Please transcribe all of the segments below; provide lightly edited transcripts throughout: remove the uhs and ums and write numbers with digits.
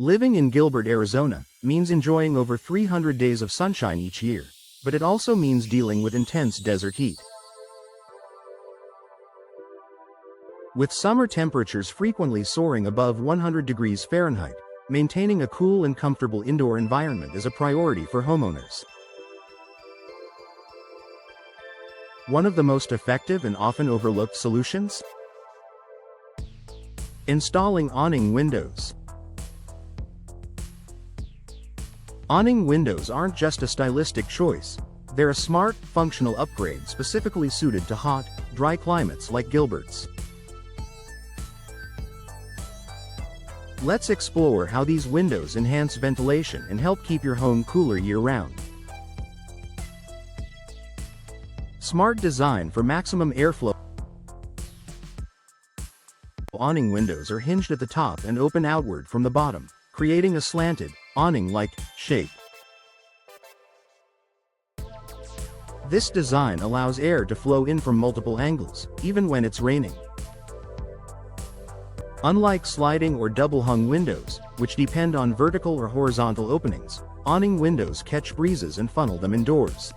Living in Gilbert, Arizona, means enjoying over 300 days of sunshine each year, but it also means dealing with intense desert heat. With summer temperatures frequently soaring above 100 degrees Fahrenheit, maintaining a cool and comfortable indoor environment is a priority for homeowners. One of the most effective and often overlooked solutions? Installing awning windows. Awning windows aren't just a stylistic choice, they're a smart, functional upgrade specifically suited to hot, dry climates like Gilbert's. Let's explore how these windows enhance ventilation and help keep your home cooler year-round. Smart design for maximum airflow. Awning windows are hinged at the top and open outward from the bottom, creating a slanted, awning-like shape. This design allows air to flow in from multiple angles, even when it's raining. Unlike sliding or double-hung windows, which depend on vertical or horizontal openings, awning windows catch breezes and funnel them indoors.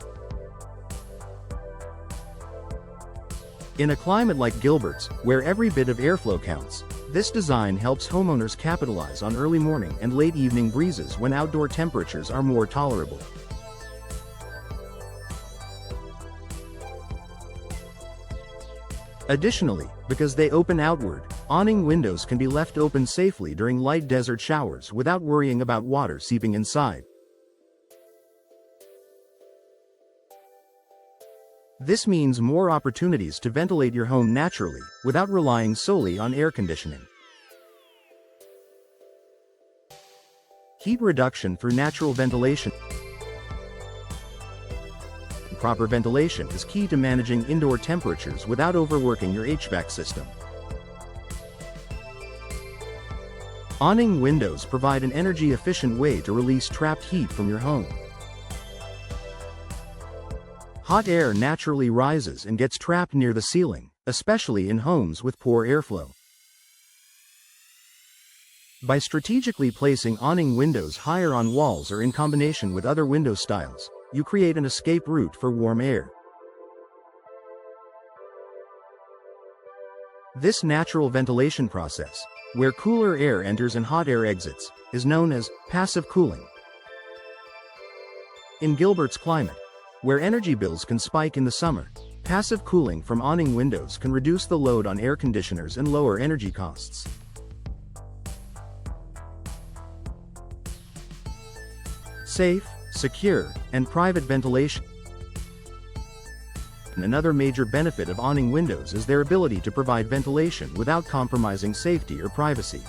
In a climate like Gilbert's, where every bit of airflow counts, this design helps homeowners capitalize on early morning and late evening breezes when outdoor temperatures are more tolerable. Additionally, because they open outward, awning windows can be left open safely during light desert showers without worrying about water seeping inside. This means more opportunities to ventilate your home naturally, without relying solely on air conditioning. Heat reduction through natural ventilation. Proper ventilation is key to managing indoor temperatures without overworking your HVAC system. Awning windows provide an energy-efficient way to release trapped heat from your home. Hot air naturally rises and gets trapped near the ceiling, especially in homes with poor airflow. By strategically placing awning windows higher on walls or in combination with other window styles, you create an escape route for warm air. This natural ventilation process, where cooler air enters and hot air exits, is known as passive cooling. In Gilbert's climate, where energy bills can spike in the summer, passive cooling from awning windows can reduce the load on air conditioners and lower energy costs. Safe, secure, and private ventilation. Another major benefit of awning windows is their ability to provide ventilation without compromising safety or privacy.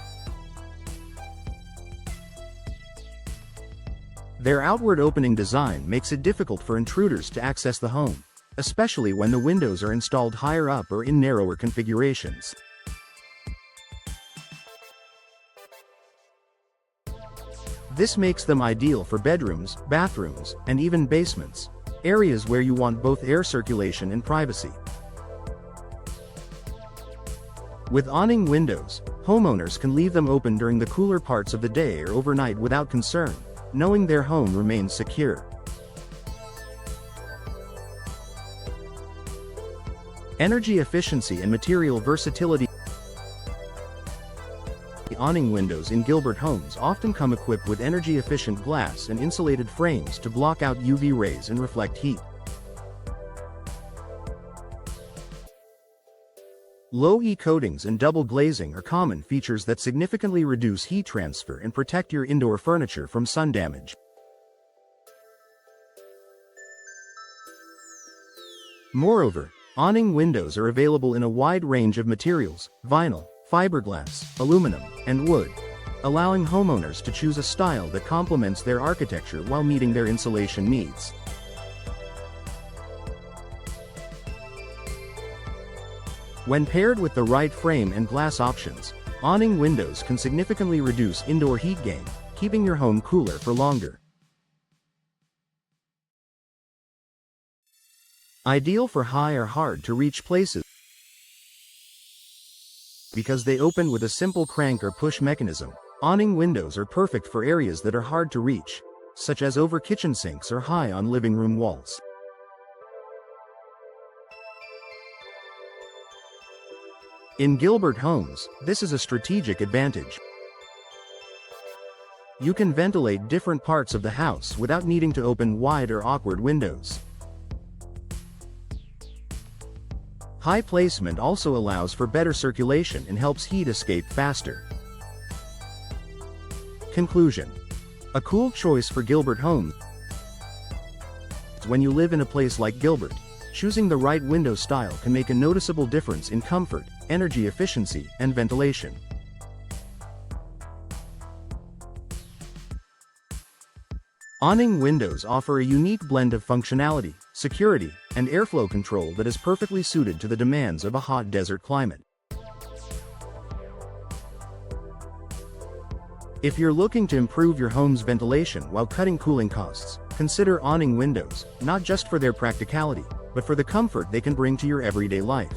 Their outward opening design makes it difficult for intruders to access the home, especially when the windows are installed higher up or in narrower configurations. This makes them ideal for bedrooms, bathrooms, and even basements, areas where you want both air circulation and privacy. With awning windows, homeowners can leave them open during the cooler parts of the day or overnight without concern, knowing their home remains secure. Energy efficiency and material versatility. The awning windows in Gilbert homes often come equipped with energy-efficient glass and insulated frames to block out UV rays and reflect heat. Low-E coatings and double glazing are common features that significantly reduce heat transfer and protect your indoor furniture from sun damage. Moreover, awning windows are available in a wide range of materials: vinyl, fiberglass, aluminum, and wood, allowing homeowners to choose a style that complements their architecture while meeting their insulation needs. When paired with the right frame and glass options, awning windows can significantly reduce indoor heat gain, keeping your home cooler for longer. Ideal for high or hard-to-reach places because they open with a simple crank or push mechanism. Awning windows are perfect for areas that are hard to reach, such as over kitchen sinks or high on living room walls. In Gilbert homes, this is a strategic advantage. You can ventilate different parts of the house without needing to open wide or awkward windows. High placement also allows for better circulation and helps heat escape faster. Conclusion: a cool choice for Gilbert homes. When you live in a place like Gilbert, choosing the right window style can make a noticeable difference in comfort, energy efficiency, and ventilation. Awning windows offer a unique blend of functionality, security, and airflow control that is perfectly suited to the demands of a hot desert climate. If you're looking to improve your home's ventilation while cutting cooling costs, consider awning windows, not just for their practicality, but for the comfort they can bring to your everyday life.